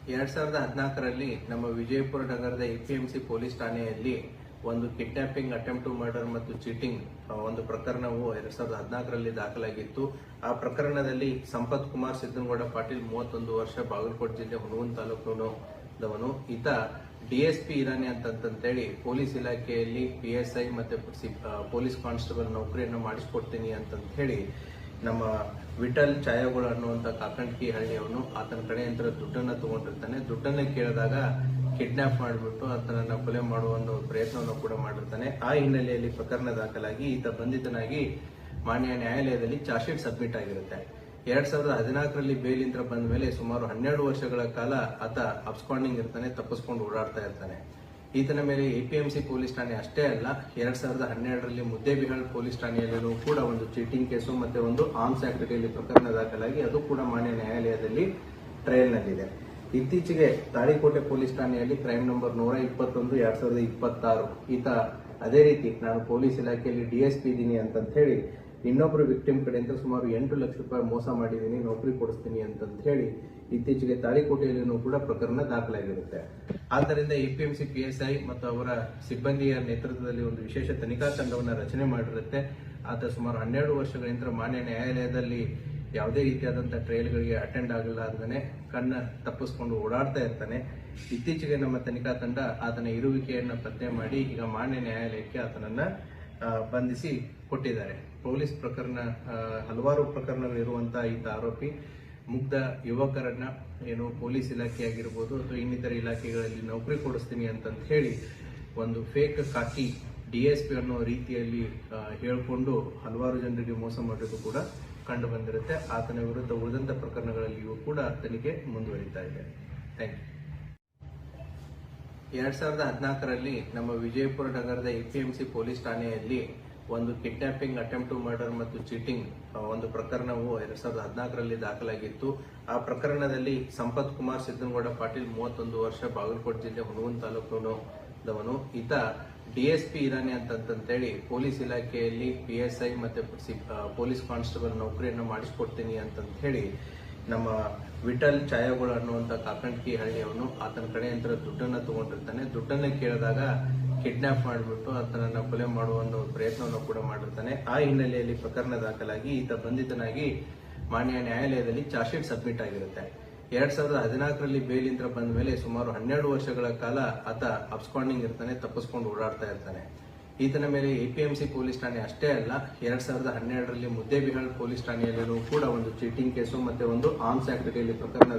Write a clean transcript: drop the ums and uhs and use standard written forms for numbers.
2014ರಲ್ಲಿ ನಮ್ಮ ವಿಜಯಪುರ ನಗರದ APMC police ಠಾಣೆಯಲ್ಲಿ ಒಂದು ಕಿಡ್ನಾಪಿಂಗ್, ಅಟೆಂಪ್ಟ್ ಟು ಮರ್ಡರ್ ಮತ್ತು ಚೀಟಿಂಗ್ ಒಂದು ಪ್ರಕರಣವು 2014ರಲ್ಲಿ ದಾಖಲಾಗಿತ್ತು. ಆ ಪ್ರಕರಣದಲ್ಲಿ ಸಂಪತ್ ಕುಮಾರ್ ಸಿದ್ದನಗೌಡ ಪಾಟೀಲ್ 31 ವರ್ಷ, ಬಾಗಲಕೋಟೆ ಜಿಲ್ಲೆ ಹುಣಗುಂದ ತಾಲೂಕಿನವನು. ಈತ ಡಿಎಸ್ಪಿ ಇರಾನಿ ಅಂತಂತೇಳಿ ಪೊಲೀಸ್ ಇಲಾಖೆಯಲ್ಲಿ PSI ಮತ್ತೆ ಪೊಲೀಸ್ ಕಾನ್ಸ್ಟೇಬಲ್ ನೌಕರಿಯನ್ನು ಮಾಡಿಸ್ಕೊಡ್ತೀನಿ ಅಂತ ಹೇಳಿ ನಮ್ಮ ವಿಠಲ್ ಛಾಯಾಗೋಳ ಅನ್ನುವಂತ ಕಾಕಂಡ್ಕಿ ಹಳ್ಳಿಯವನು ಆತನ ಕಡೆಯಿಂದ ದುಡ್ಡನ್ನ ತಗೊಂಡಿರ್ತಾನೆ. ದುಡ್ಡನ್ನ ಕೇಳಿದಾಗ ಕಿಡ್ನಾಪ್ ಮಾಡಿಬಿಟ್ಟು ಆತನನ್ನ ಕೊಲೆ ಮಾಡುವ ಒಂದು ಪ್ರಯತ್ನವನ್ನು ಕೂಡ ಮಾಡಿರ್ತಾನೆ. ಆ ಹಿನ್ನೆಲೆಯಲ್ಲಿ ಪ್ರಕರಣ ದಾಖಲಾಗಿ ಈತ ಬಂಧಿತನಾಗಿ ಮಾನ್ಯ ನ್ಯಾಯಾಲಯದಲ್ಲಿ ಚಾರ್ಜ್ ಶೀಟ್ ಸಬ್ಮಿಟ್ ಆಗಿರುತ್ತೆ. 2014ರಲ್ಲಿ ಬೇಲಿಂದ ಬಂದ ಮೇಲೆ ಸುಮಾರು 12 ವರ್ಷಗಳ ಕಾಲ ಆತ ಅಬ್ಸ್ಕಾಂಡಿಂಗ್ ಇರ್ತಾನೆ, ತಪ್ಪಿಸ್ಕೊಂಡು ಓಡಾಡ್ತಾ ಇರ್ತಾನೆ. ಈತನ ಮೇಲೆ ಎಪಿಎಂಸಿ ಪೊಲೀಸ್ ಠಾಣೆ ಅಷ್ಟೇ ಅಲ್ಲ, 2012ರಲ್ಲಿ ಮುದ್ದೇಬಿಹಾಳ್ ಪೊಲೀಸ್ ಠಾಣೆಯಲ್ಲೂ ಕೂಡ ಒಂದು ಚೀಟಿಂಗ್ ಕೇಸು ಮತ್ತೆ ಒಂದು ಆರ್ಮ್ಸ್ ಆಕ್ಟ್ ಅಡಿಯಲ್ಲಿ ಪ್ರಕರಣ ದಾಖಲಾಗಿ ಅದು ಕೂಡ ಮಾನ್ಯ ನ್ಯಾಯಾಲಯದಲ್ಲಿ ಟ್ರಯಲ್ ನಲ್ಲಿದೆ. ಇತ್ತೀಚೆಗೆ ತಾಳಿಕೋಟೆ ಪೊಲೀಸ್ ಠಾಣೆಯಲ್ಲಿ ಕ್ರೈಮ್ ನಂಬರ್ 121 2026 ಈತ ಅದೇ ರೀತಿ ನಾನು ಪೊಲೀಸ್ ಇಲಾಖೆಯಲ್ಲಿ DSP ಇದ್ದೀನಿ ಅಂತ ಹೇಳಿ ಇನ್ನೊಬ್ರು ವಿಕ್ಟಿಮ್ ಕಡೆಯಿಂದ ಸುಮಾರು 8 ಲಕ್ಷ ರೂಪಾಯಿ ಮೋಸ ಮಾಡಿದ್ದೀನಿ, ನೌಕರಿ ಕೊಡಿಸ್ತೀನಿ ಅಂತ ಹೇಳಿ ಇತ್ತೀಚೆಗೆ ತಾಳಿಕೋಟೆಯಲ್ಲೂ ಕೂಡ ಪ್ರಕರಣ ದಾಖಲಾಗಿರುತ್ತೆ. ಆದ್ದರಿಂದ ಎಪಿಎಂಸಿ PSI ಮತ್ತು ಅವರ ಸಿಬ್ಬಂದಿಯ ನೇತೃತ್ವದಲ್ಲಿ ಒಂದು ವಿಶೇಷ ತನಿಖಾ ತಂಡವನ್ನು ರಚನೆ ಮಾಡಿರುತ್ತೆ. ಆತ ಸುಮಾರು 12 ವರ್ಷಗಳಿಂದ ಮಾನ್ಯ ನ್ಯಾಯಾಲಯದಲ್ಲಿ ಯಾವುದೇ ರೀತಿಯಾದಂತಹ ಟ್ರಯಲ್ಗಳಿಗೆ ಅಟೆಂಡ್ ಆಗಲಾರ್ದೇ ಕಣ್ಣ ತಪ್ಪಿಸ್ಕೊಂಡು ಓಡಾಡ್ತಾ ಇರ್ತಾನೆ. ಇತ್ತೀಚೆಗೆ ನಮ್ಮ ತನಿಖಾ ತಂಡ ಆತನ ಇರುವಿಕೆಯನ್ನ ಪತ್ತೆ ಮಾಡಿ ಈಗ ಮಾನ್ಯ ನ್ಯಾಯಾಲಯಕ್ಕೆ ಆತನನ್ನ ಬಂಧಿಸಿ ಕೊಟ್ಟಿದ್ದಾರೆ. ಪೊಲೀಸ್ ಪ್ರಕರಣ ಹಲವಾರು ಪ್ರಕರಣಗಳಿರುವಂತಹ ಈತ ಆರೋಪಿ ಮುಗ್ಧ ಯುವಕರನ್ನ ಪೊಲೀಸ್ ಇಲಾಖೆ ಆಗಿರ್ಬೋದು ಅಥವಾ ಇನ್ನಿತರ ಇಲಾಖೆಗಳಲ್ಲಿ ನೌಕರಿ ಕೊಡಿಸ್ತೀನಿ ಅಂತ ಹೇಳಿ ಒಂದು ಫೇಕ್ ಖಾಕಿ DSP ಅನ್ನೋ ರೀತಿಯಲ್ಲಿ ಹೇಳ್ಕೊಂಡು ಹಲವಾರು ಜನರಿಗೆ ಮೋಸ ಮಾಡೋದು ಕೂಡ ಕಂಡು ಬಂದಿರುತ್ತೆ. ಆತನ ವಿರುದ್ಧ ಉಳಿದಂತ ಪ್ರಕರಣಗಳಲ್ಲಿಯೂ ಕೂಡ ತನಿಖೆ ಮುಂದುವರಿತಾ ಇದೆ. Thank you. 2014ರಲ್ಲಿ ನಮ್ಮ ವಿಜಯಪುರ ನಗರದ ಎಪಿಎಂಸಿ ಪೊಲೀಸ್ ಠಾಣೆಯಲ್ಲಿ ಒಂದು ಕಿಡ್ನಾಪಿಂಗ್, ಅಟೆಂಪ್ಟ್ ಟು ಮರ್ಡರ್ ಮತ್ತು ಚೀಟಿಂಗ್ ಒಂದು ಪ್ರಕರಣವು 2014ರಲ್ಲಿ ದಾಖಲಾಗಿತ್ತು. ಆ ಪ್ರಕರಣದಲ್ಲಿ ಸಂಪತ್ ಕುಮಾರ್ ಸಿದ್ದನಗೌಡ ಪಾಟೀಲ್ 31 ವರ್ಷ, ಬಾಗಲಕೋಟೆ ಜಿಲ್ಲೆ ಹುಣಗುಂದ ತಾಲೂಕಿನವನು. ಈತ DSP ಇರಾನಿ ಅಂತಂತೇಳಿ ಪೊಲೀಸ್ ಇಲಾಖೆಯಲ್ಲಿ PSI ಮತ್ತೆ ಪೊಲೀಸ್ ಕಾನ್ಸ್ಟೇಬಲ್ ನೌಕರಿಯನ್ನು ಮಾಡಿಸ್ಕೊಡ್ತೀನಿ ಅಂತ ಹೇಳಿ ನಮ್ಮ ವಿಠಲ್ ಛಾಯಾಗೋಳ ಅನ್ನುವಂತ ಕಾಕಂಡ್ಕಿ ಹಳ್ಳಿಯವನು ಆತನ ಕಡೆಯಿಂದ ದುಡ್ಡನ್ನ ತಗೊಂಡಿರ್ತಾನೆ. ದುಡ್ಡನ್ನ ಕೇಳಿದಾಗ ಕಿಡ್ನಾಪ್ ಮಾಡಿಬಿಟ್ಟು ಆತನನ್ನ ಕೊಲೆ ಮಾಡುವ ಒಂದು ಪ್ರಯತ್ನವನ್ನು ಕೂಡ ಮಾಡಿರ್ತಾನೆ. ಆ ಹಿನ್ನೆಲೆಯಲ್ಲಿ ಪ್ರಕರಣ ದಾಖಲಾಗಿ ಈತ ಬಂಧಿತನಾಗಿ ಮಾನ್ಯ ನ್ಯಾಯಾಲಯದಲ್ಲಿ ಚಾರ್ಜ್ ಶೀಟ್ ಸಬ್ಮಿಟ್ ಆಗಿರುತ್ತೆ. 2014ರಲ್ಲಿ ಬೇಲಿಂದ ಬಂದ ಮೇಲೆ ಸುಮಾರು 12 ವರ್ಷಗಳ ಕಾಲ ಆತ ಅಬ್ಸ್ಕಾಂಡಿಂಗ್ ಇರ್ತಾನೆ, ತಪ್ಪಿಸ್ಕೊಂಡು ಓಡಾಡ್ತಾ ಇರ್ತಾನೆ. ಈತನ ಮೇಲೆ ಎಪಿಎಂಸಿ ಪೊಲೀಸ್ ಠಾಣೆ ಅಷ್ಟೇ ಅಲ್ಲ, 2012ರಲ್ಲಿ ಮುದ್ದೇಬಿಹಾಳ್ ಪೊಲೀಸ್ ಠಾಣೆಯಲ್ಲೂ ಕೂಡ ಒಂದು ಚೀಟಿಂಗ್ ಕೇಸು ಮತ್ತೆ ಒಂದು ಆರ್ಮ್ಸ್ ಆಕ್ಟ್ ಅಡಿಯಲ್ಲಿ ಪ್ರಕರಣ